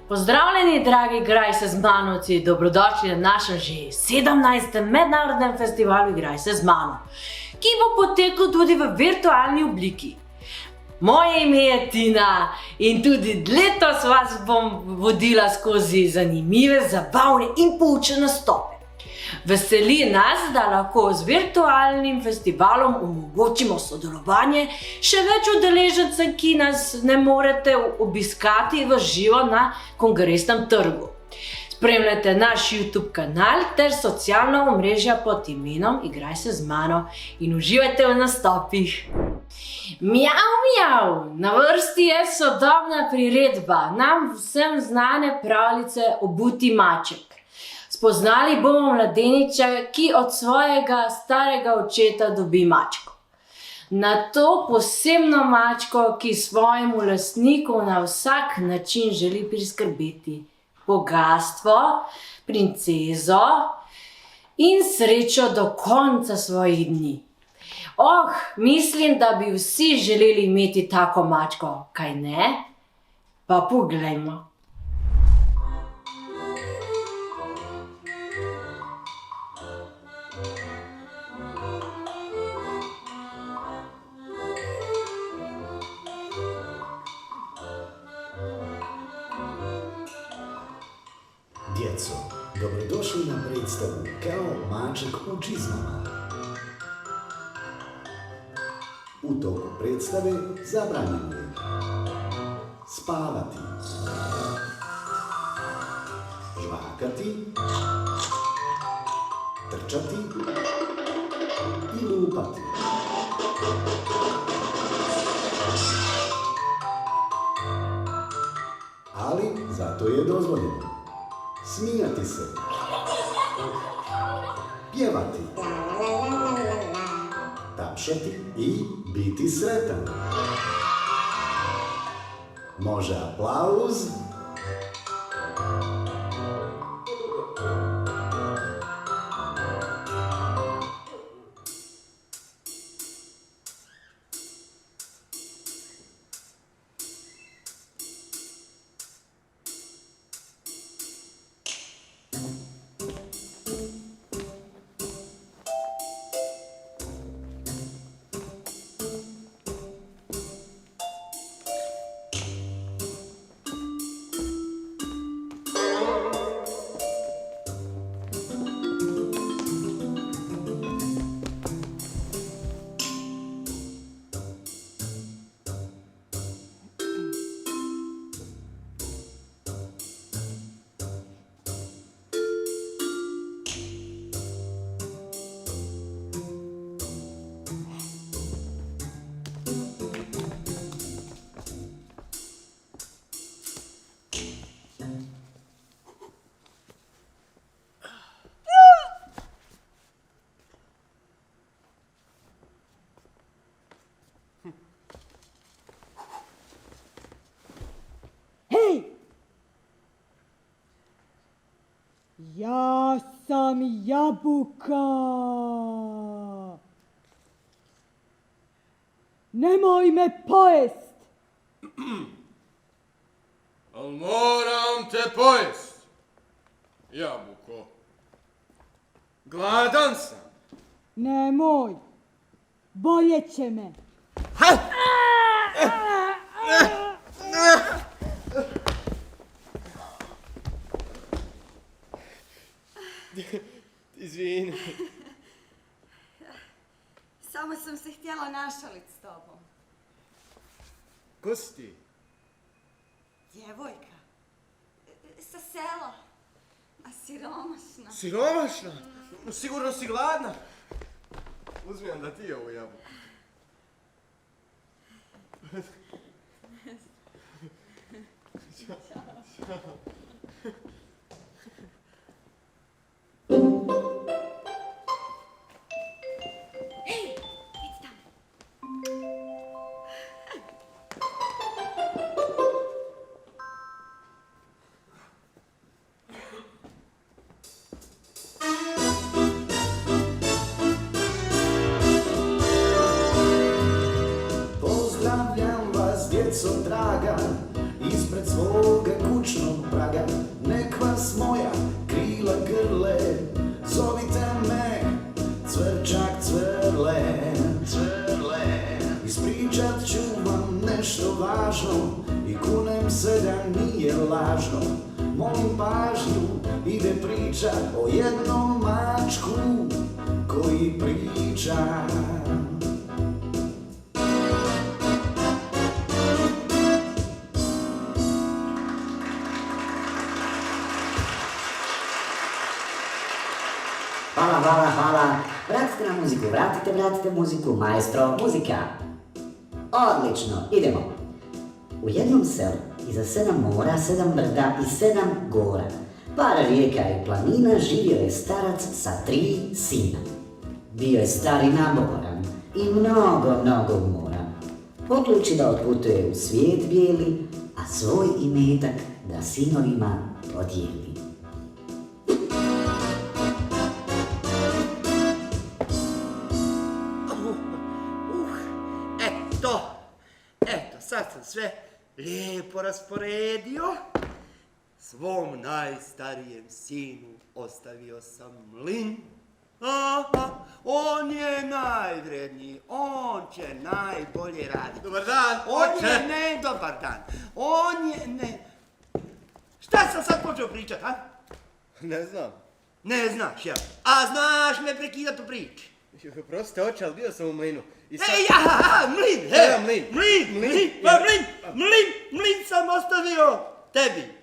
Pozdravljeni, dragi Igraj se z manovci, dobrodošli na našem že 17. mednarodnem festivalu Igraj se z mano, ki bo potekal tudi v virtualni obliki. Moje ime je Tina in tudi letos vas bom vodila skozi zanimive, zabavne in poučne nastope. Veseli nas, da lahko z virtualnim festivalom omogočimo sodelovanje še več udeležencev, ki nas ne morete obiskati v živo na Kongresnem trgu. Spremljajte naš YouTube kanal ter socialna omrežja pod imenom Igraj se z mano in uživajte v nastopih. Mjav, mjav, na vrsti je sodobna priredba, nam vsem znane pravljice Obuti maček. Spoznali bomo mladeniča, ki od svojega starega očeta dobi mačko. Na to posebno mačko, ki svojemu lastniku na vsak način želi priskrbeti bogastvo, princezo in srečo do konca svojih dni. Mislim, da bi vsi želeli imeti tako mačko, kaj ne? Pa poglejmo. Djeco, dobrodošli na predstavu Kao maček u čizmama. U toku predstave zabranjeno je spavati, žvakati, trčati i lupati. Ali zato je dozvoljeno smijati se, pjevati, tapšati i biti sretan. Može aplauz? Hej! Ja sam jabuka. Nemoj me pojest. Al moram te pojest, jabuko. Gladan sam. Nemoj. Boljet će me. Izvini. Samo sam se htjela našalit s tobom. Ko si ti? Djevojka. Sa sela. A siromašna. Siromašna? Sigurno si gladna. Uzmijem da ti ovu jabuku. Pozdravljam vas, djeco draga, ispred svoga kućnog praga. let. Ispričat ću vam nešto važno i kunem se da nije lažno. Molim pažnju, ide priča o jednom mačku koji priča. Hvala. Vratite na muziku, vratite muziku, maestro, muzika. Odlično, idemo. U jednom selu, iza 7 mora, 7 brda i 7 gora, par rijeka i planina, živio je starac sa 3 sina. Bio je star i naboran i mnogo umoran. Odluči da otputuje u svijet bijeli, a svoj imetak da sinovima podijeli. Eto, sad sam sve lijepo rasporedio. Svom najstarijem sinu ostavio sam mlin. Aha, on je najvredniji, on će najbolje raditi. Dobar dan, oče! Dobar dan. Šta sam sad počeo pričat, a? Ne znam. Ne znaš, ja. A znaš me prekidat u priči. Prostite, oče, ali bio sam u mlinu. I sad... Mlin! Evo, mlin. Mlin sam ostavio tebi.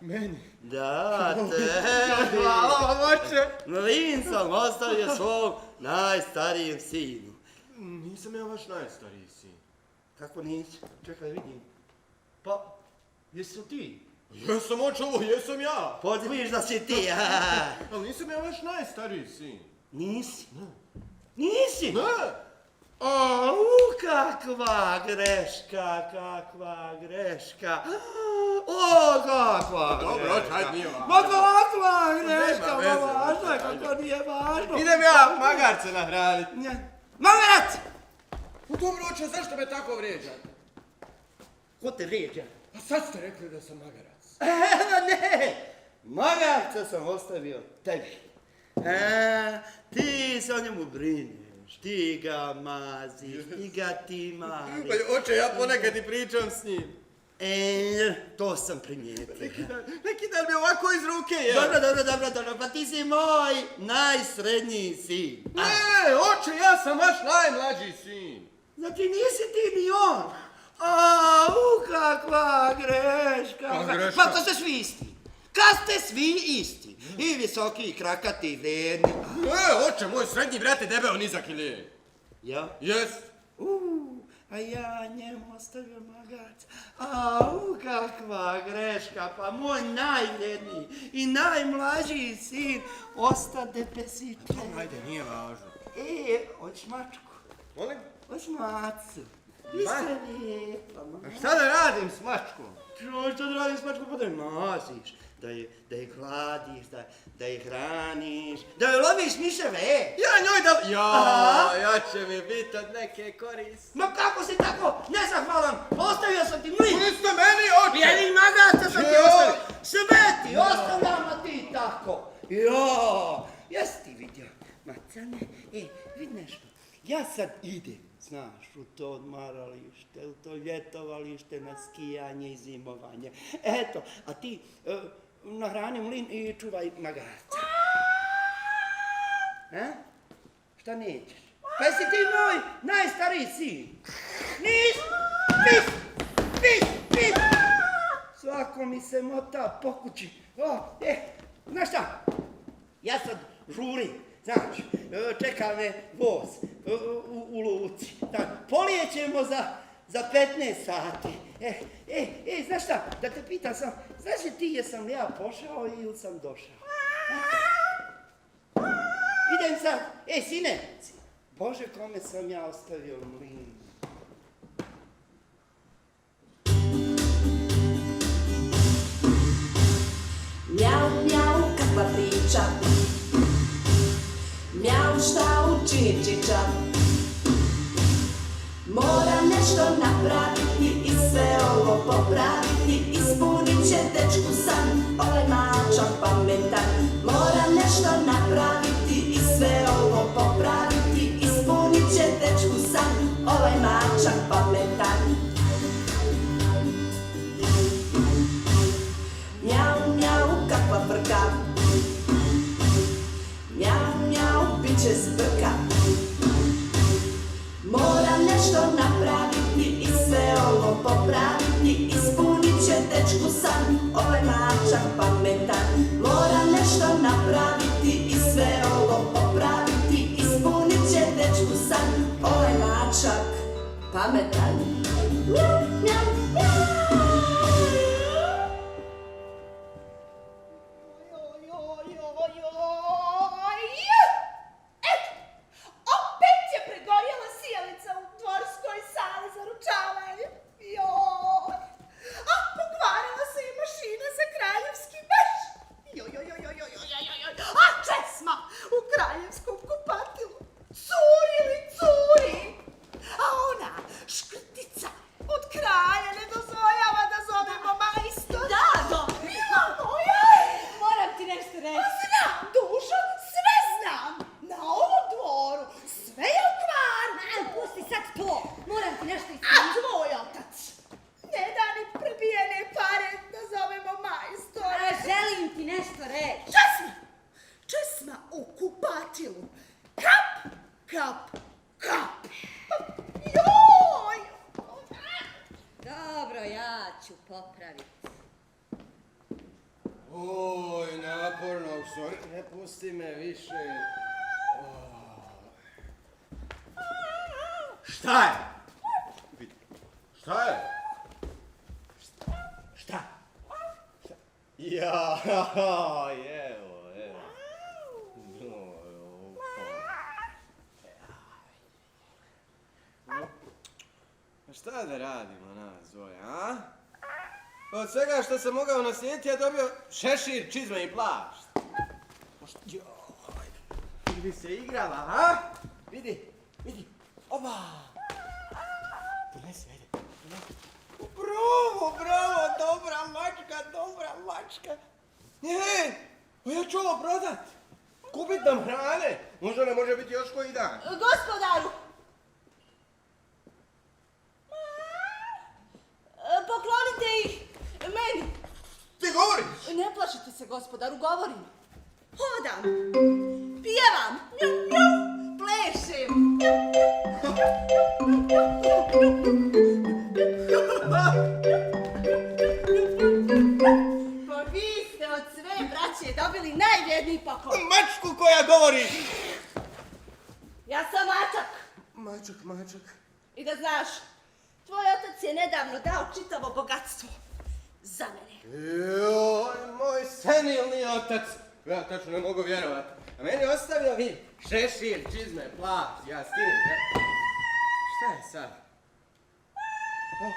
Meni? Da, tebi. Hvala vam, oče. Mlin sam ostavio svom najstarijem sinu. Nisam ja vaš najstariji sin. Kako nisi? Čekaj, vidim. Pa, jesi ti? Jesam, oče, ovo jesam ja. Podzimiš da si ti, Ali nisam ja vaš najstariji sin. Nisi? Nisi? Ne. Kakva greška. Kakva greška. Dobro, oče, hajde, nije važno. Ma kakva greška, Nema ma veze, važno, oče, kako hajde. nije važno. Idem ja magarce nahranit. Magarac! Dobro, oče, zašto me tako vrijeđate? Ko te vrijeđa? A sad ste rekli da sam magarac. Ne! Magarca sam ostavio tebi. Ti se o njemu brineš, ti ga maziš, ti ga ti mariš. Pa, oče, ja ponekad i pričam s njim. To sam primijetio. Neki dan mi ovako iz ruke je. Dobro, pa ti si moj najsrednjiji sin. Ne, oče, ja sam vaš najmlađi sin. Znači nisi ti ni on. Kakva greška. Greška? Pa to ste svi isti. Kad ste svi isti. I visoki, i krakati, i vrijedni. Ne, oče, moj srednji brat je debeo nizak ili je. Ja? Jest. A ja njemu ostavio magarca. Kakva greška, pa moj najvredniji i najmlađiji sin ostade bez ičega. Ajde, nije važno. Hoćeš mačku? Molim? Hoćeš macu? Vi ste lijepa, A šta da radim s mačkom? Što da radim s mačkom? Pa da je maziš, da je gladiš, da je hraniš, da je loviš miševe, Ja njoj da... Ja će mi biti od neke koriste. Ma kako si tako nezahvalan? Ostavio sam ti mlin. Niste meni, oče! Jedin magarca sam ti ostavio. Sve ti ostavljam, a ti tako. Jesi ti vidio? Macane, vidi nešto. Ja sad idem, znaš, u to odmaralište, u to ljetovalište, na skijanje i zimovanje. Eto, a ti nahrani mlin i čuvaj magarca. Šta nećeš? Pa jesi ti moj najstariji sin? Pis! Svako mi se mota po kući. Znaš šta? Ja sad žurim, znaš, čeka me voz u luci. Polijećemo za 15 sati. Znaš šta, da te pitam sam, znaš li ti jesam li ja pošao ili sam došao? Idem sad, sine, Bože, kome sam ja ostavio mlin? Mjau, mjau, kakva priča. Mjau, šta učini čiča. Moram nešto napraviti i sve ovo popraviti. Ispunit će dečku san, ovaj mačak pametan. Moram nešto napraviti i sve ovo popraviti. popraviti, ispunit će dečku san. Ovaj mačak pametan, mora nešto napraviti i sve ovo popraviti, ispunit će dečku san. Ovaj mačak pametan. Mjau, mjau, mjau. Opet je pregorjela sijalica u dvorskoj sali za ručavanje. Joj. A pokvarila se i mašina za kraljevski veš. A česma u kraljevskom kupatilu. Curi. A ona škrtica od kraja ne dozvoljava da zovemo majstor. Da, moram ti nešto reći. Znam, dušo, sve znam. Na ovom dvoru sve je u kvaru. Pusti sad to, moram ti nešto ispričati. A tvoj otac ne da ni prebijene pare da zovemo majstora. Želim ti nešto reći. Česma u kupatilu. Kap. Joj! Dobro, ja ću popraviti. Oj, naporno, sorry, ne pusti me više. Šta je? Šta je? Šta? Ja, evo. Šta da radimo nas dvoje, a? Od svega što sam mogao naslijediti, ja dobio šešir, čizme i plašt. Joj, ili bi se igrala, a? Vidi, oba! Donesi, ajde. Bravo, dobra mačka. Ja ću ovo prodat. Kupit nam hrane. Možda ne može biti još koji dan. Gospodaru! Poklonite ih meni. Ti govoriš? Ne plašite se, gospodaru, govorim. Hodam, pjevam, mjau, mjau, plešem. Pa vi ste od sve braće dobili najvrijedniji poklon. Mačku koja govori! Ja sam mačak. Mačak. I da znaš, tvoj otac je nedavno dao čitavo bogatstvo za mene. Joj, moj senilni otac. Ja tačno ne mogu vjerovat. A meni ostavio vi šešir, čizme, plašt, ja s tim. Šta je sad?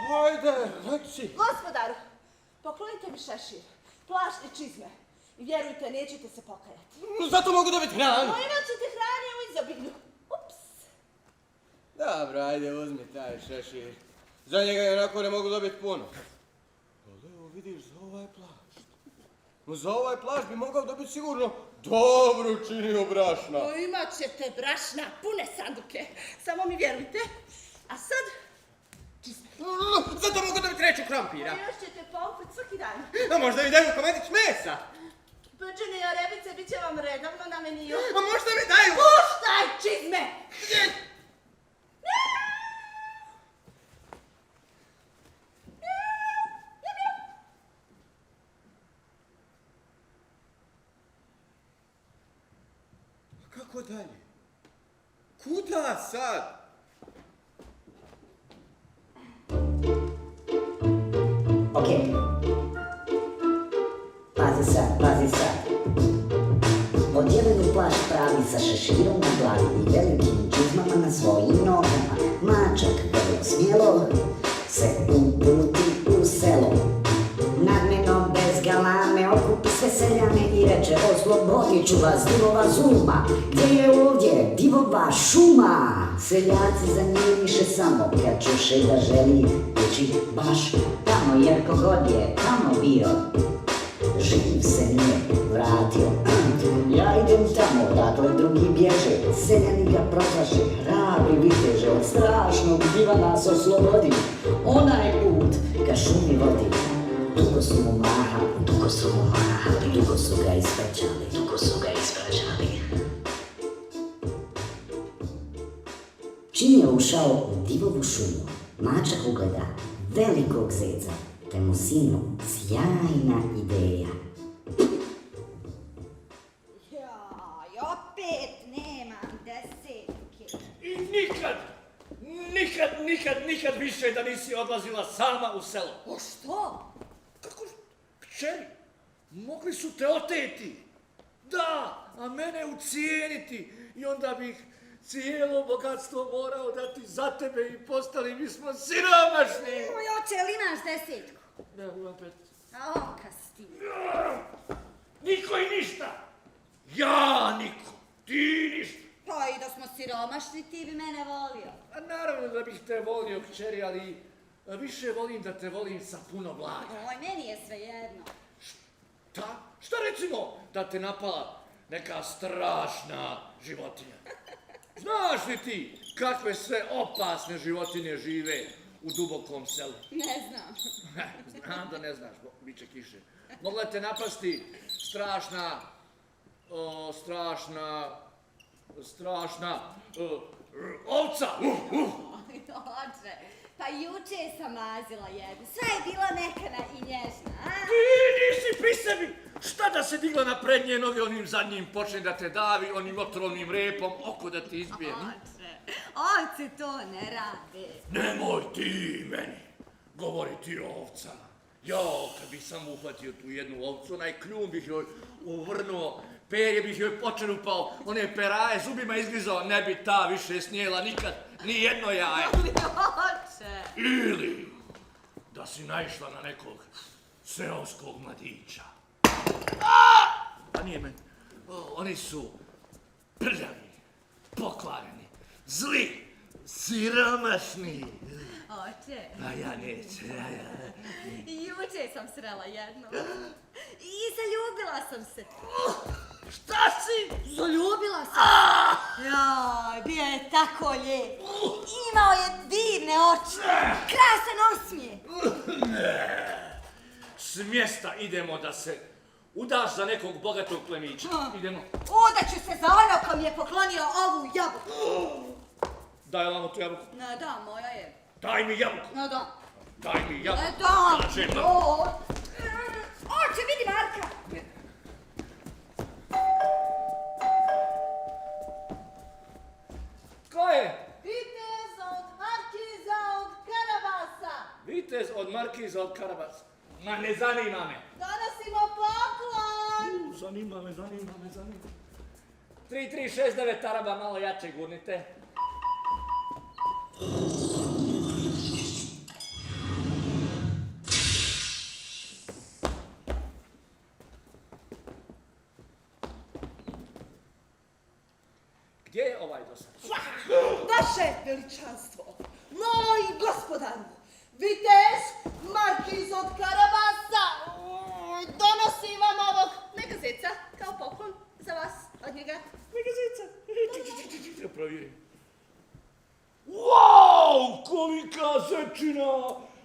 Hajde, reci. Gospodaru, poklonite mi šešir, plašt i čizme. I vjerujte, nećete se pokajati. Zato mogu dobiti hranu. No imat ćete hrane u izobilju. Ups. Dobro, ajde, uzmi taj šešir. Za njega i onako ne mogu dobiti puno. Ali evo vidiš, za ovaj plašt. No za ovaj plašt bi mogao dobiti sigurno dobru činiju brašna. No imat ćete brašna, pune sanduke. Samo mi vjerujte. A sad, čizme. Zato mogu dobiti treću krompira. A još ćete pomfrit svaki dan. A možda mi daju komadić mesa. Prčine i orebice bit će vam redovno na meniju. A možda mi daju... Puštaj čizme! Kako dalje? Kuda sad? Ok. Pazi sad. Odjevenu plašt pravi sa šeširom na glavi i velikim čizmama na svojim nogama. Mačak vrlo smjelo se uputi u selo. Nadmeno bez galame okupi sve seljane i reče: oslobodit ću vas divova zulma. Gdje je ovdje divova šuma? Seljaci za njih više samo kad čuše da želi ići baš tamo, jer kogod je tamo bio živ se nije vratio. Ja idem tamo, odakle drugi bježe. Seljani ga protlače, hrabri viteže, od strašnog diva nas oslobodi. Onaj put ka šumi vodi. Dugo su mu mahali, dugo su ga ispraćali. Čim je ušao u divovu šumu, mačak ugleda velikog zeca, te mu sinu sjajna ideja. Jaj, opet nemam desetke. I nikad više da nisi odlazila sama u selo. O što? Kako, kćeri, mogli su te oteti. Da, a mene ucijeniti. I onda bih cijelo bogatstvo morao dati za tebe i postali bismo siromašni. Moj oče, li imaš desetku? Da, opet. A on kas ti. Niko i ništa. Ja niko, ti ništa. Pa i da smo siromašni, ti bi mene volio. A naravno da bih te volio, kćeri, ali više volim da te volim sa puno blaga. Oj, meni je svejedno. Šta recimo da te napala neka strašna životinja? Znaš li ti kakve sve opasne životinje žive u dubokom selu? Ne znam. Znam da ne znaš, bit će kiše. Mogla je te napasti strašna ovca. Oče, pa juče sam mazila jednu. Sva je bila mekana i nježna, a? Ti nisi pri sebi! Šta da se digla na prednje noge onim zadnjim počne da te davi, onim otrovnim repom, oko da ti izbije? Oče, ovce to ne rade. Nemoj ti meni govoriti o ovcama. Jo, kad bih samo uhvatio tu jednu ovcu, onaj kljun bih joj uvrnuo, perje bih joj počerupao, one peraje zubima izgrizao, ne bi ta više snijela nikad ni jedno jaje. Oče. Ili da si naišla na nekog seoskog mladića. Pa nije meni. Oni su prljavi, pokvareni, zli, siromašni. Oče, A ja neću, juče sam srela jednu. I zaljubila sam se. Šta si? Zaljubila sam se. Joj, bio je tako lijep. Imao je divne oči. Krasan osmijeh. S mjesta idemo da se udaš za nekog bogatog plemića. Idemo. Udaću se za ono ko mi je poklonio ovu jabuku. Daj ovamo tu jabuku. Ne da, moja je. Daj mi jabuku. Ne da. Daj mi jabuku. Ne da. Kažem. Oče, vidi Marka. Ko je? Vitez od Markiza od Karabasa. Vitez od Markiza od Karabasa. Ma ne zanima me. Donosimo poklon. Zanima me. 3369 taraba, malo jače gurnite. Gdje je ovaj dosad? Vaše veličanstvo, moj gospodaru, vitez Markiz od Karabasa, donosi vam ovog megazeca kao poklon za vas od njega. Megazeca. Da provjerim. Wow, kolika zečina!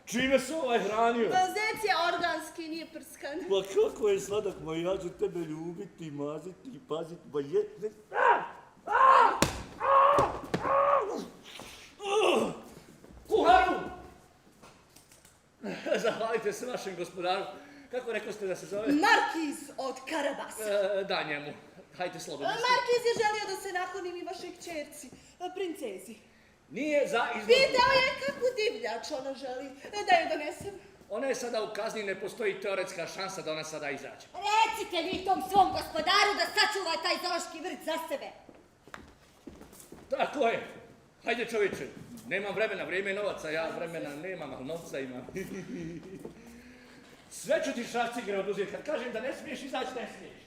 Čime se ovaj hranio? Zec je organski, nije prskan. Ma kako je sladak, ma ja ću tebe ljubiti, maziti i paziti, ma je... Kuharu! Zahvalite se vašem gospodaru. Kako rekao ste da se zove? Markiz od Karabasa. Da njemu. Hajde slobodno. Markiz je želio da se naklonim i vašoj kćerci, princezi. Nije za izbor. Pitao je kakvu divljač ona želi da joj donesem. Ona je sada u kazni, ne postoji teoretska šansa da ona sada izađe. Recite vi tom svom gospodaru da sačuva taj zoološki vrt za sebe. Tako je. Hajde čovječe, nemam vremena, vrijeme je novaca, ja vremena nemam, ali novca imam. Sve ću ti šrafcigre oduzeti, kad kažem da ne smiješ izaći, ne smiješ.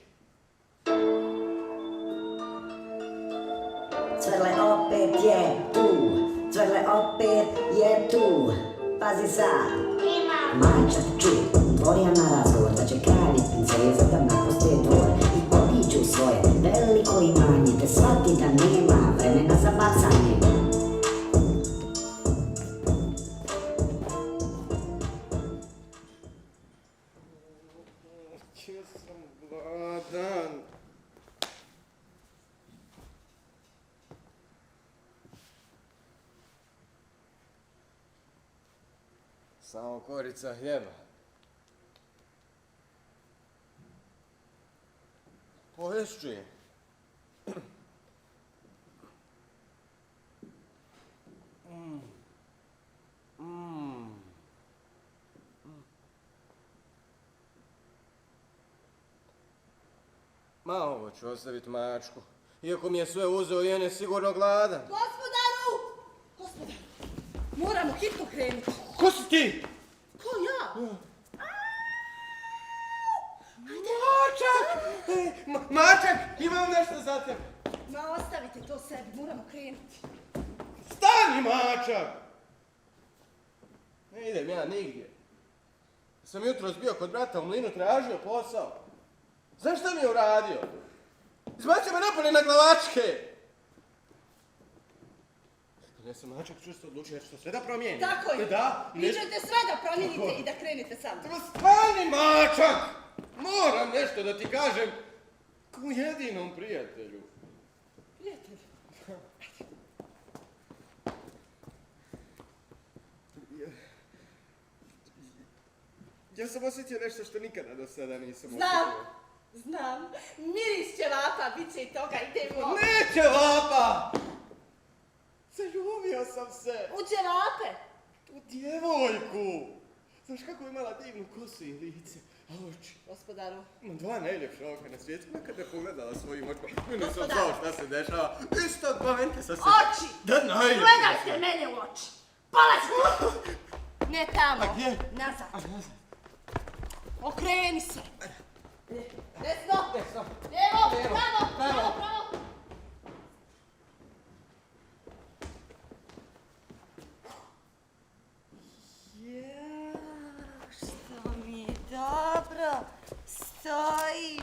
Cvrle opet je tu, Cvrle opet je tu, pazi sad. Mačak čuje, otvorio na razgovor, da će kralj i princeza da napuste dvor i otiđu svoje veliko imanje, te shvati da nema vremena za bacanje. Če sam gladan. Samo korica hljeba. Poješću je. Ma ovo ću ostaviti mačku. Iako mi je sve uzeo i on je sigurno gladan. Gospodaru! Gospodaru, moramo hitno krenuti. Ko si ti? Ko ja? Mačak! Mačak, imam nešto za tebe. Ma ostavite to sebi, moramo krenuti. Stani, mačak! Ne idem ja nigdje. Sam jutros bio kod brata u mlinu, tražio posao. Znaš šta mi je uradio? Izbacio me napolje na glavačke! Ja sam mačak čvrsto odlučio jer ću to sve da promijenim. Tako je. Da, Vi ćete sve da promijenite i da krenete sam. Stani, mačak! Moram nešto da ti kažem kao jedinom prijatelju. Prijatelj. Ja sam osjetio nešto što nikada do sada nisam Znam, osjetio. znam. Miris ćevapa, bit će i toga, idemo. Ne ćevapa! Zaljubio sam se U ćevape. u djevojku. Znaš kako je imala divnu kosu i lice, a oči. Gospodaru. Ima dva najljepša oka na svijetu, nekad je pogledala svojim očima. Ja nisam Gospodaru. znao šta se dešava. Istog momenta sam se... Oči! Da, najljepša. Gledajte mene u oči. Palac! Ne tamo. A gdje? Nazad. A, nazad. Okreni se. Desno. Desno. Lijevo. Lijevo. Pravo. Pravo. Pravo. Pravo. Ja, što mi je dobro stoji.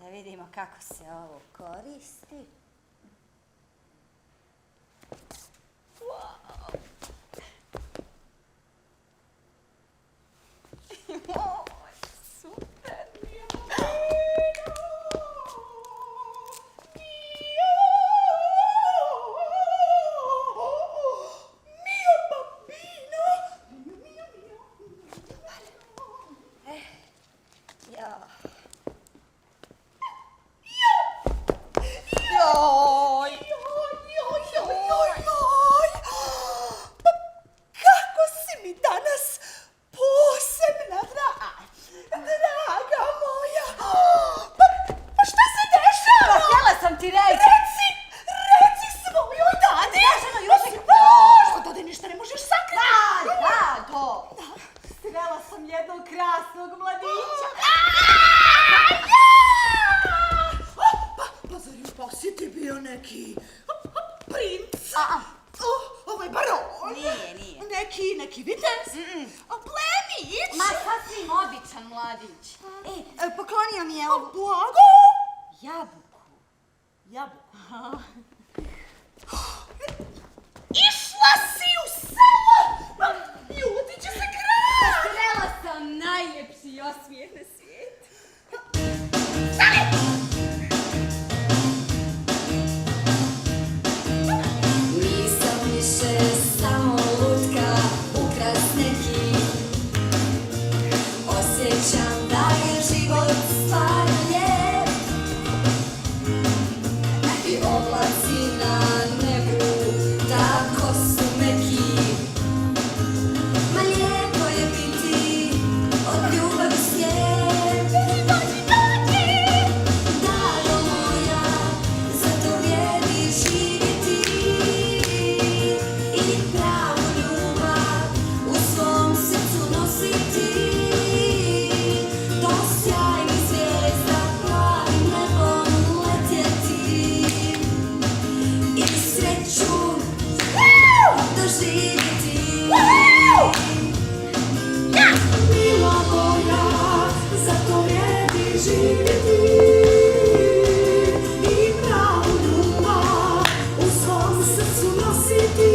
Da vidimo kako se ovo koristi. Wow. Oj, super mi je. Mio bambino. Ja. Joj. Kako si mi danas posebna, draga moja. Pa šta se dešava? Htjela sam ti reći. Reci svojoj dadi. Što dadi ništa ne možeš sakriti? Dado. Srela sam jednog krasnog mladića. Pa zar ju posjeti bio neki princ? Ovaj baron? Nije. Neki vitez? Plemić? Ma sasvim običan mladić. Poklonio mi je ovu blago. Jabuku. Išla si u selo! Ljudi će se krati! Srela sam najljepši i osmijeh na svijetu. Nisam više samo lutka, ukras neki. Osjećam da je život stvarno lijep. I oblaci na nebu tako su meki. Ma lijepo je biti od ljubavi slijep. Daro moja, zato vrijedi živjeti. I pravu ljubav u svom srcu nositi. Do sjajnih zvijezda plavim nebom letjeti. I sreću doživjeti. Mila moja, zato vrijedi živjeti. I pravu ljubav u svom srcu nositi.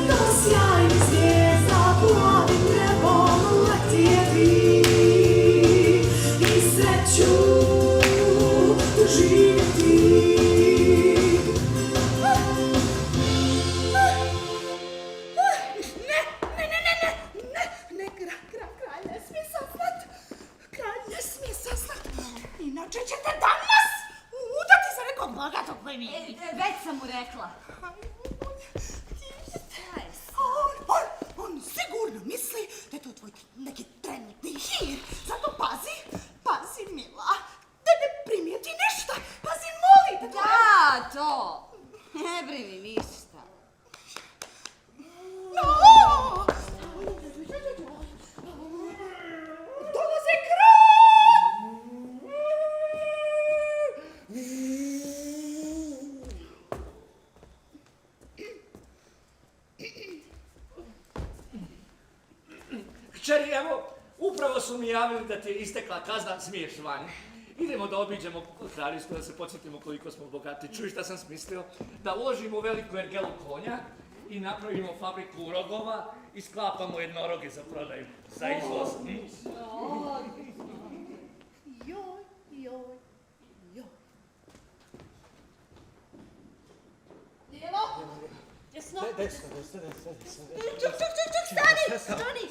Do sjajnih zvijezda plavim nebom letjeti. I sreću doživjeti. Već sam mu rekla. On sigurno misli da je to tvoj neki trenutni hir. Zato pazi mila, da ne primijeti ništa. Pazi, molim te. Da, to. Ne brini ništa. Dolaze kralj! Kćeri, evo, upravo su mi javili da ti je istekla kazna, smiješ vani. Idemo da obiđemo kraljevstvo, da se podsjetimo koliko smo bogati. Čuj šta sam smislio? Da uložimo u veliku ergelu konja i napravimo fabriku rogova i sklapamo jednoroge za prodaju, za izvoz. Joj. Djelo? Desno? Desno. Čuk, stani!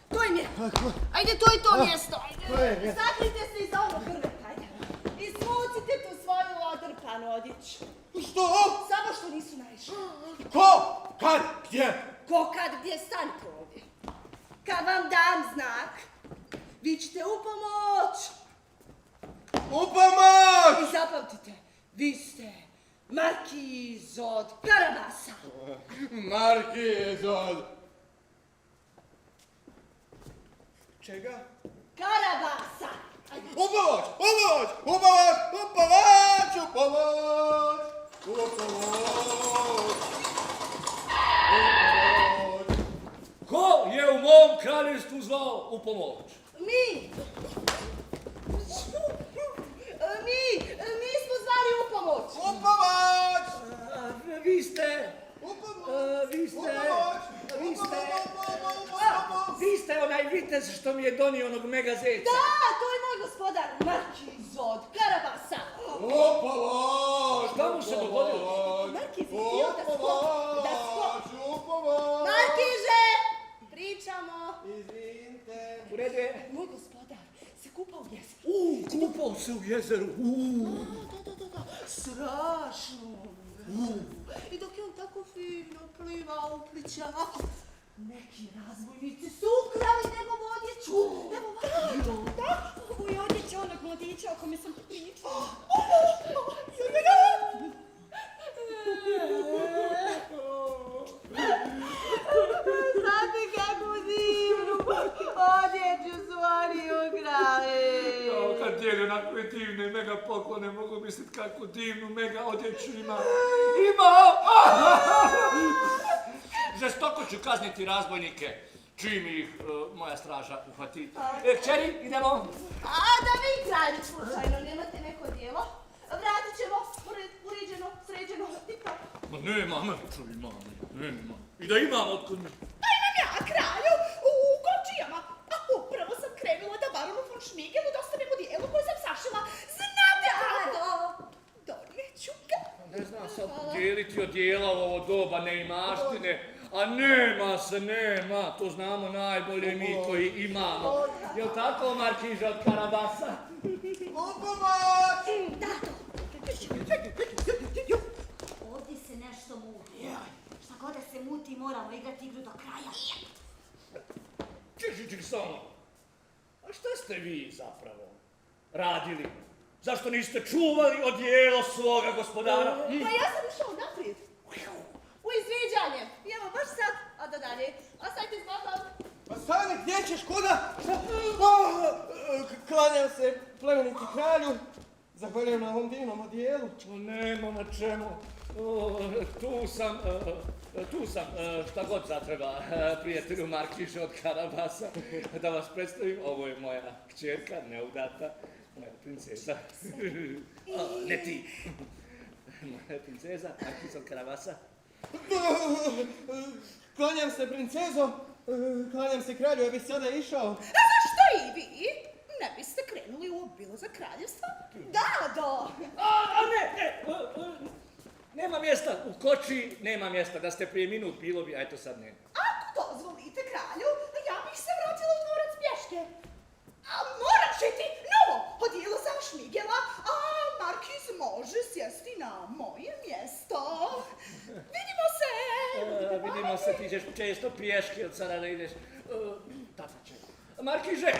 To im je. Ajde, to je to mjesto. Ajde, sakrite se iza ovog grveta. Izvucite tu svoju odrpanu odjeću. Što? Samo što nisu naišli. Ko? Kad? Gdje? Ko kad gdje stanite ovdje? Kad vam dam znak, vi ćete u pomoć. U pomoć! I zapamtite, vi ste Markiz od Karabasa. Markiz od... Čega? Karabasa. U pomoć! Ko je u mom kraljevstvu zvao u pomoć? Mi smo zvali u pomoć. U pomoć! Vi ste... Vi ste onaj vitez što mi je donio onog mega zeca. Da, to je moj gospodar Markiz od Karabasa. U pomoć! Šta mu se dogodilo? Markiz je htio da sklopi. U pomoć! Markiže, pričamo. Izvinite. U redu je. Moj gospodar se kupao u jezeru. Kupao se u jezeru. Da. Strašno. I dok je on tako fino plivao u plićaku, neki razbojnici su ukrali njegovu odjeću. Evo ovako. Da, ovo je odjeća onog mladića o kome sam pričala. Znate kako divnu odjeću su oni ukrali. Kad dijeli onakve divne mega poklone, mogu misliti kako divnu mega odjeću ima. Žestoko ću kazniti razbojnike, čim ih moja straža uhvati. Kćeri, idemo. A da vi, kralju, slučajno nemate neko djelo, vratit ćemo uređeno, sređeno, tipa. Ma nema. I da imam otkud mi. Pa imam ja, kralju, u kočijama. A upravo sam krenula da baronu von Šmigelu dostavim odijelo koje sam sašila. Znate kako? Donijeću ga. Ne znam sad dijeliti odijela u ovo doba neimaštine, a nema, to znamo najbolje mi koji imamo. Jel' tako, Markiž od Karabasa? U pomoć! Da, to. Ovdje se nešto muti. Šta god da se muti, moramo igrati igru do kraja. Ček, samo. A šta ste vi zapravo radili? Zašto niste čuvali odijelo svoga gospodara? Pa ja sam ušao naprijed. U izviđanje. I evo baš sad, a da dalje. Ostajte s Bogom. Pa stani, gdje ćeš, kuda? Klanjam se plemeniti kralju. Zahvaljujem na ovom divnom odijelu. Nema na čemu. Tu sam, šta god zatreba, prijatelju Markiže od Karabasa. Da vas predstavim, ovo je moja kćerka, neudata, moja princesa. Ne ti. Moja princeza, Markiž od Karabasa. Klanjam se princezo, klanjam se kralju, ja bih sada išao. A zašto i vi ne biste krenuli u obilazak kraljevstva? Da. Nema mjesta u koči, nema mjesta. Da ste prije minut bilo bi, a eto sad ne. Ako dozvolite kralju, ja bih se vratila u dvorac pješke. A moram šiti novo odijelo za Šmigela, a na moje mjesto. Vidimo se! Vidimo se, ti ćeš često pješke od sada da ideš. Tata će. Markiže,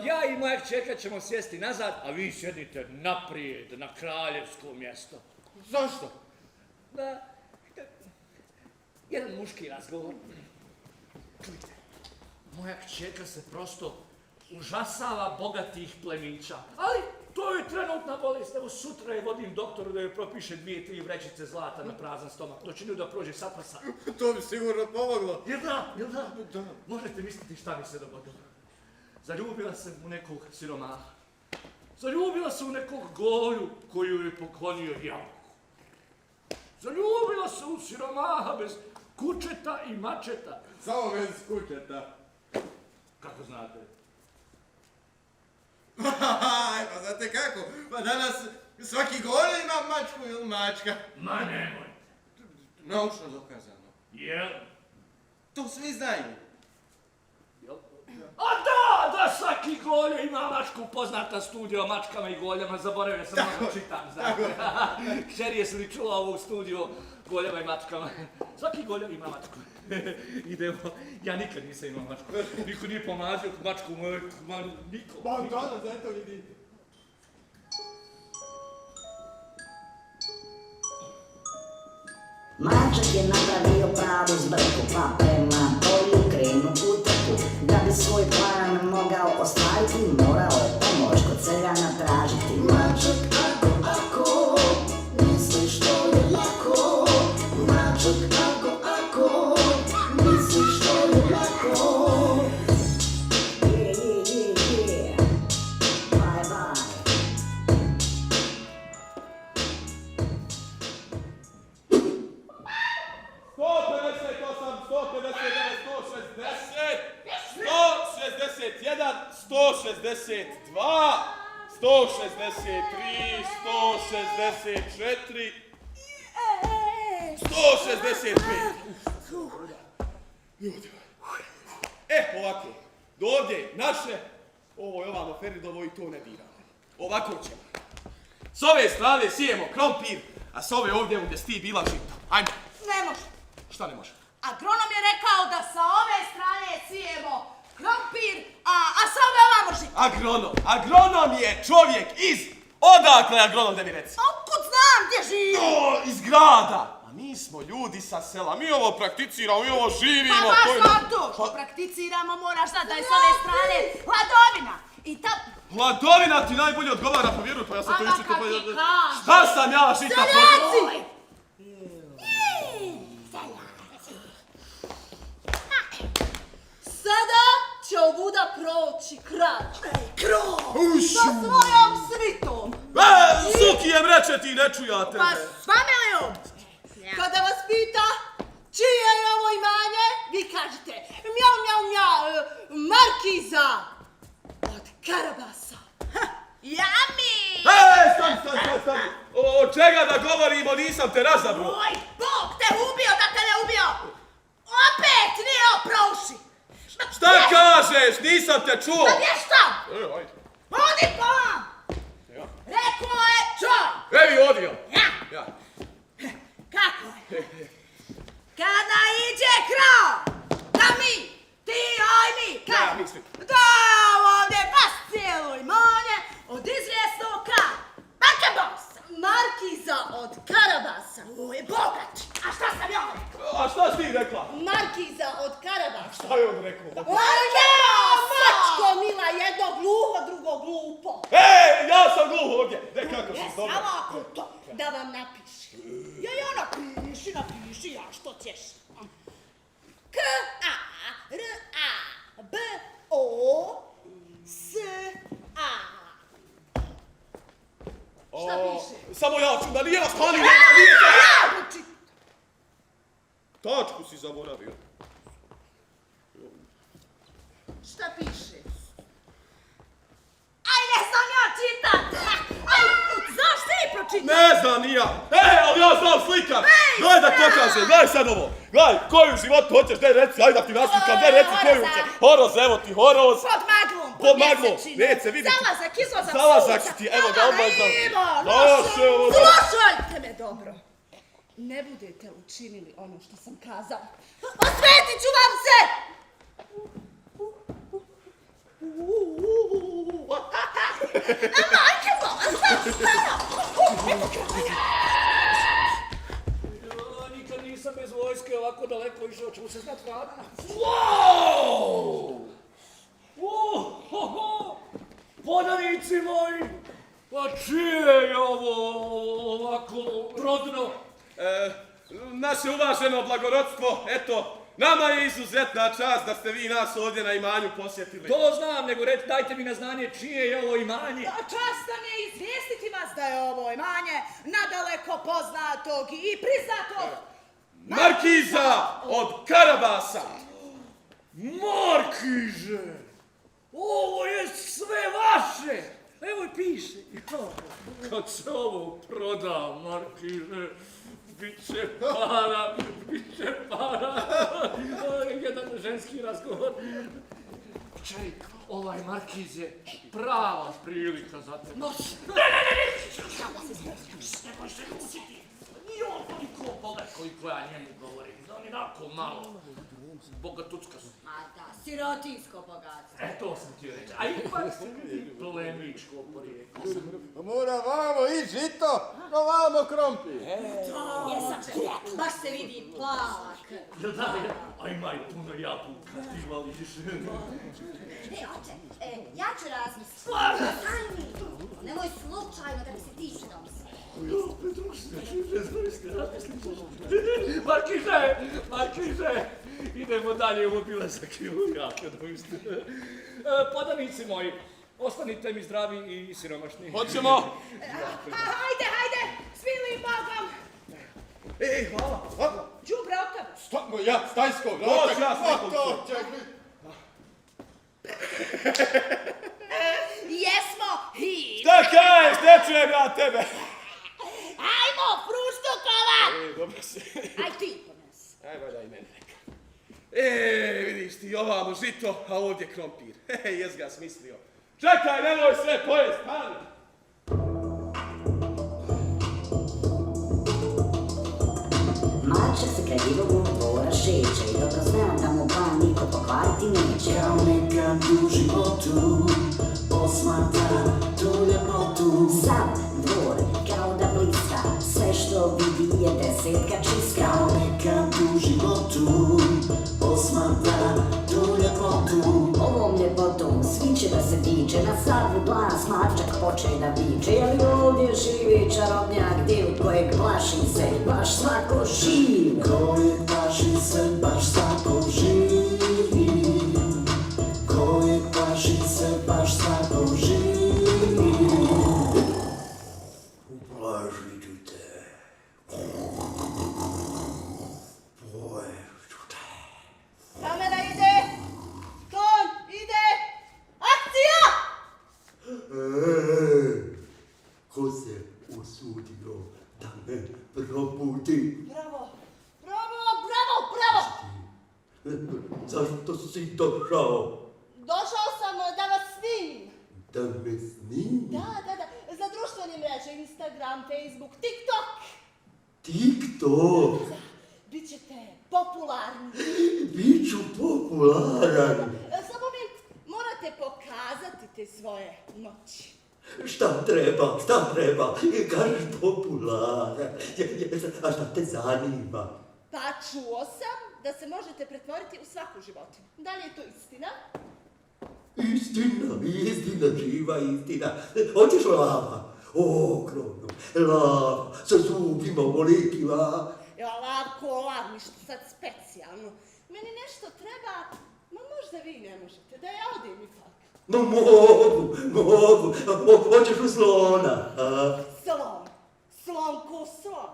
ja i moja kćerka ćemo sjesti nazad, a vi sjedite naprijed, na kraljevsko mjesto. Zašto? Da, jedan muški razgovor. Čujte, moja kćerka se prosto užasava bogatih plemića, ali to je trenutna bolest. Evo sutra je vodim doktoru da joj propiše 2-3 vrećice zlata na prazan stomak. To će nju da prođe sat pa sat. To bi sigurno pomoglo. Jel da? Možete misliti šta mi se dogodilo. Zaljubila se u nekog siromaha. Zaljubila se u nekog golju koju je poklonio jabuku. Zaljubila se u siromaha bez kučeta i mačeta. Samo bez kučeta. Kako znate? Pa znate kako? Pa danas svaki golj ima mačku ili mačka. Ma nemojte. Naučno dokazano. Jel? To svi znaju. A da, svaki golje ima mačku, poznata studija o mačkama i goljama, zaboravio sam malo čitam, znate. Kćeri, jesi li čula ovu studiju o goljama i mačkama? Svaki golje ima mačku. Idemo, ja nikad nisam imao mačku. Niko nije pomazio mačku moju, niko. Pa danas, eto vidi. Mačak je napravio pravu zbrku, pa prema polju krenu u trku. Da bi svoj plan mogao ostvariti, morao je pomoć kod seljana tražiti. Mačak ako, misliš to je lako. Mačak ako, misliš to je lako. Yeah, bye bye. 165. Ljudi. Ovako. Do ovdje naše, ovo je ovamo Feridovo i to ne diramo. Ovako ćemo. S ove strane sijemo krompir, a s ove ovdje gdje si ti bila žito. Ajmo. Ne može. Šta ne može? Agronom je rekao da sa ove strane sijemo krompir, a sa ove ovamo žito. Agronom je čovjek iz... Odakle je agronom, da mi reci? Otkud znam gdje živi? Iz grada. A mi smo ljudi sa sela, mi ovo prakticiramo, mi ovo živimo. Pa baš to što prakticiramo, moraš znati da je s ove strane hladovina. I ta... Hladovina ti najbolje odgovara, povjeruj, pa ja sam to Ama iščito. kad ti kažem. Šta sam ja žita? Seljaci! Sada će ovuda proći kralj. Sa svojom svitom. Sukijem reče ti, ne čuja tebe. Pa s familijom. Kada vas pita čije je ovo imanje, vi kažete mjau, mjau, mjau, Markiza od Karabasa. Jami! Stani. Od čega da govorimo, nisam te razabro. Oj, Bog te ubio da te ne ubio. Opet nije oprouši. Šta kažeš, nisam te čuo. Pa vještam! Ajde. Odi po vam! Rekao je čoj! Evi odio. Ja. Kako je? Kada iđe krao, da mi, ti, oj mi, Ja, mislim. da ovdje baš cijelo imanje od izvjesnog Karabasa. Markiza od Karabasa. Ovo je bogat. A šta sam ja rekao? A šta si ti rekla? Markiza od Karabasa. Šta je on rekao? Mačko mila, jedno gluho, drugo glupo. Ja sam gluh ovdje. Kako si dobro? Samo ako to, da vam napiši. Ja napiši, ja što ćeš. K, A, R, A, B, O, S, A. Šta piše? Samo ja ću, da nije vas pali. Ja pročitam. Tačku si zaboravio. Šta piše? Aj, ne znam ja čitat! Aj, znaš ti pročitat? Ne znam ni ja. Ali ja znam slikat. Gledaj da pokažem, gledaj sad ovo. Gledaj, koju životu hoćeš, daj reci, ajde da ti naslikam, daj reci koju će. Horoz, evo ti horoz. Pod maglom, Pod maglom, neće vidjeti. Zalazak, izlazak, Zalazak si ti, evo ga odmah znam. Slušajte! dobro ne budete učinili ono što sam kazala, osvetit ću vam se! Majke moja, Nikad nisam bez vojske ovako daleko išao, ćemo se znat vrata. Wow! Podanici moji! Pa čije je ovo ovako rodno? Naše uvaženo blagorodstvo, eto, nama je izuzetna čast da ste vi nas ovdje na imanju posjetili. To znam, nego dajte mi na znanje čije je ovo imanje. čast nam je izvijestiti vas da je ovo imanje nadaleko poznatog i priznatog Markiza od Karabasa. Markiže! Ovo je sve vaše! Evo i piše. Kad se ovo proda, Markiže, bit će para, bit će para. Jedan ženski razgovor. Čej, ovaj Markiz je prava prilika za tebe. Nije on toliko bogat koliko ja njemu govorim. On je onako malo bogatucka su. Ma da, sirotinsko bogatstvo. To sam ti reći. A ipak se vidi plemičko porijeklo. Mora vamo i žito, no vamo krompir. Jesam, baš se vidi plava krv. Da, a ima i puno jabuka, ti vališ. Oče, ja ću razmisliti. Sajmi, nemoj slučajno da mi se ti domisli. Markiže, idemo dalje u obilazak i u jake domisli. Podanici moji, ostanite mi zdravi i siromašni. Hoćemo? Hajde, svili Bogom! Hvala. Đubre od tebe! Ja, stajsko, Dođi, ja sam Jesmo hit! Šta kažeš, ne čujem ja tebe. Ajmo, fruštukova! Dobro se. Aj ti pones. Ajmo da i mene neka. Vidiš ti, ovamo žito, a ovdje krompir. Jes ga smislio. Čekaj, nemoj sve pojest, ali. Mača se kraj divog dvora šeće i dobro zna da mu plan niko pokvariti neće. Kao nekad u životu posmatra tu ljepotu. Sav dvor kao da blista, sve što vidi je desetka čista. Kao nekad u životu posmatra tu ljepotu. Ovom ljepotom svi će da se diče, na sav glas mačak poče da viče. Je li ovdje živi čarobnjak, div kojeg plaši se baš svako živ? Kojeg plaši se baš svako živ. Kojeg plaši se baš svako živ. Uplašit ću te. Pojeću te. Kamera ide! Ton ide! Akcija! Ko se usudio da me probudi? Bravo! Zašto si došao? Došao sam da vas snimim. Da me snimi? Da. Za društvene mreže, Instagram, Facebook, TikTok. TikTok? Bićete popularni. Biću popularan. Samo mi morate pokazati te svoje moći. Šta treba? Kažeš popularan. A šta te zanima? Pa čuo sam da se možete pretvoriti u svaku životinju. Da li je to istina? Istina, živa istina. Hoćeš lava? Ogromno. Lava sa zubima ovolikima. Lav, ništa sad specijalno. Meni nešto treba, ma možda vi ne možete, da ja odim ipak. No mogu. Hoćeš u slona? Slon ko slon.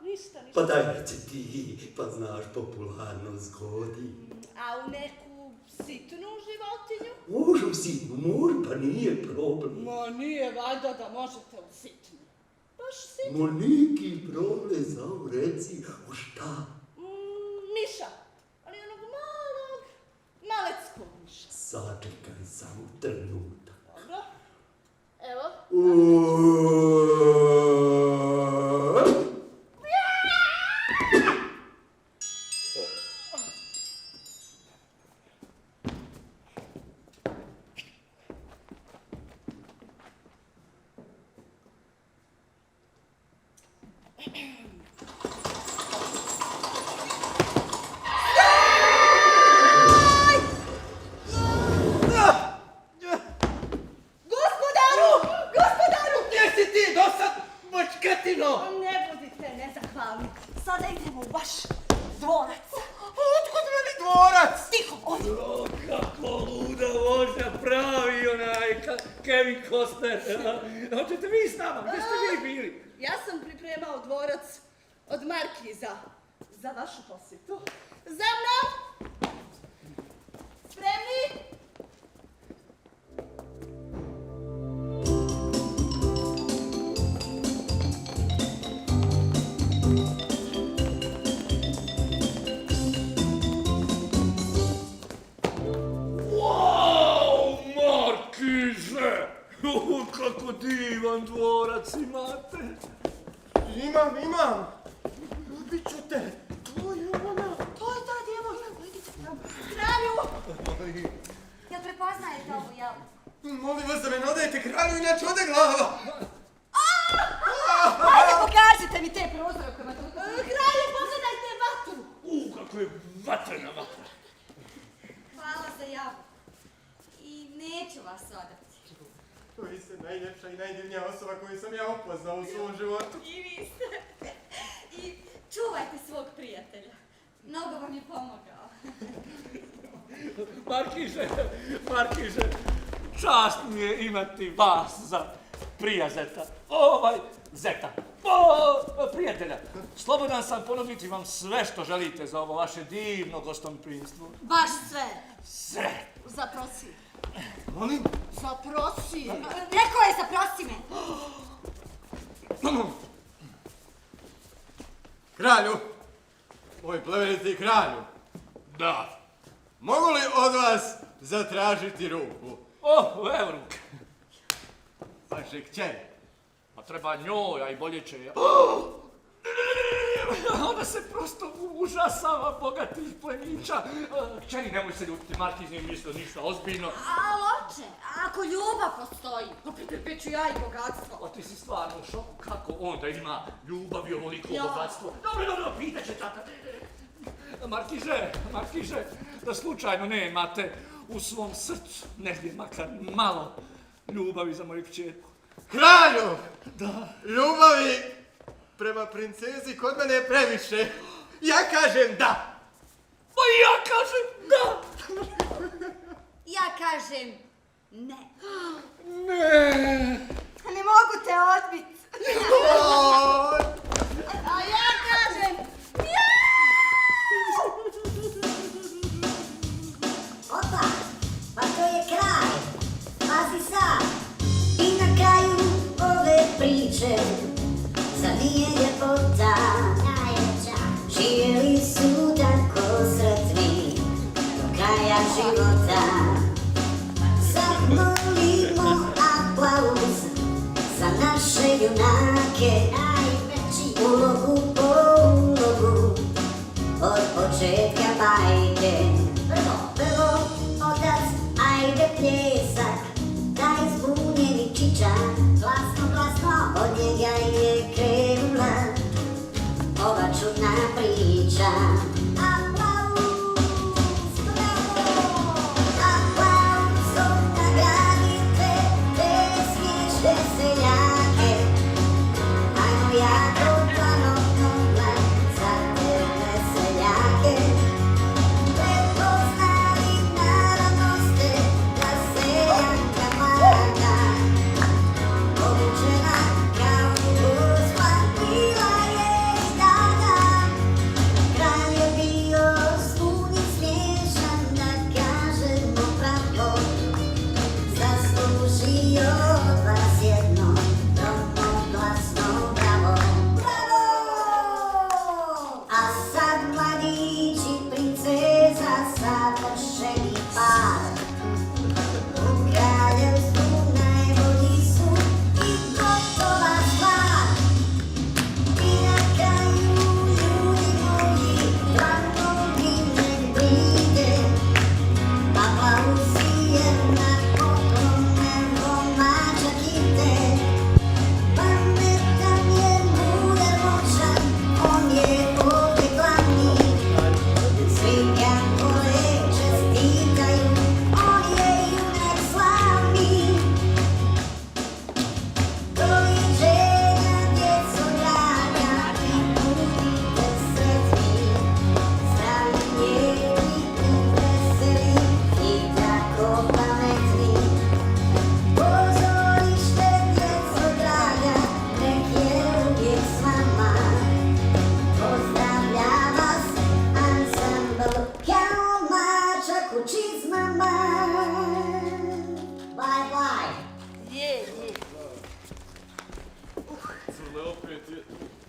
Ništa. Pa daj reci ti, pa znaš popularnost godi. A u neku sitnu životinju? Može u sitnu, pa nije problem. Ma nije valjda da možete u sitnu. Baš sitnu. Ma neki problem, samo reci u šta? Miša, ali onog maleckog miša. Sačekaj samo trenutak. Dobro. Evo. Gospodaru! Gdje si ti dosad, močkatino? Ne budite nezahvalni. Sada idemo u vaš dvorac. Otkud meni dvorac? Tiho, odi. O, kako luda vožnja, pravi onaj Kevin Costner. Hoćete vi s nama, gdje ste vi bili? Ja sam pripremao dvorac od Markiza za vašu posjetu. Za mnom! Spremni? Wow, Markize! Kako divan dvorac imate. Imam. Ubit ću te. To je ona. To je ta djevojka. Idite tamo. Kralju! Jel prepoznajete ovu jel? Molim vas da me ne odajete kralju, inače ode glava. Ajde, pokažite mi te prozore o kojima toliko... Kralju, pogledajte vatru! Kako je vatrena vatra. Hvala za javu. I neću vas odati. Vi ste najljepša i najdivnija osoba koju sam ja upoznao u svom životu. I vi ste. I čuvajte svog prijatelja. Mnogo vam je pomogao. Markiže, čast mi je imati vas za prijazeta. Zeta. Prijatelja, slobodan sam ponuditi vam sve što želite za ovo vaše divno gostoprimstvo. Baš sve. Sve. Zaprosi. Molim? Zaprosi. Rekao je zaprosi me. Kralju, moj plemeniti kralju, Da. mogu li od vas zatražiti ruku? Evo ruke. Vaše kćeri. Pa treba njoj, a i bolje će ja. Ona se prosto užasava bogatih plemića. Kćeri, nemoj se ljutiti, Markiz nije mislio ništa ozbiljno. A oče, ako ljubav postoji, pa pretrpet ću ja i bogatstvo. O, ti si stvarno u šoku kako onda ima ljubav i ovoliko Ja. bogatstvo. Dobro, pitat će tata. Markiže, da slučajno nemate u svom srcu negdje makar malo ljubavi za moju kćerku. Kralju! Da. Ljubavi prema princezi kod mene je previše. Ja kažem da. Pa ja kažem da. Ja kažem ne. Ne. Ne mogu te odbit. A ja kažem ja! Opa, pa to je kraj. Pazi sad. I na kraju ove priče, zar nije ljepota najveća? Živjeli su tako sretni do kraja života. Zamolimo aplauz za naše junake, ulogu po ulogu od početka bajke. Prvo otac, ajde pljesak, taj zbunjeni čičak, glasno, od njega je krenula ova čudna priča. Aplauz, bravo, aplauz, dok nagradite te smiješne seljake. Ajmo jako planotno za te veseljake. Prepoznali naravno ste da seljanka mlada, obučena kao gospa Crne, opet je tu.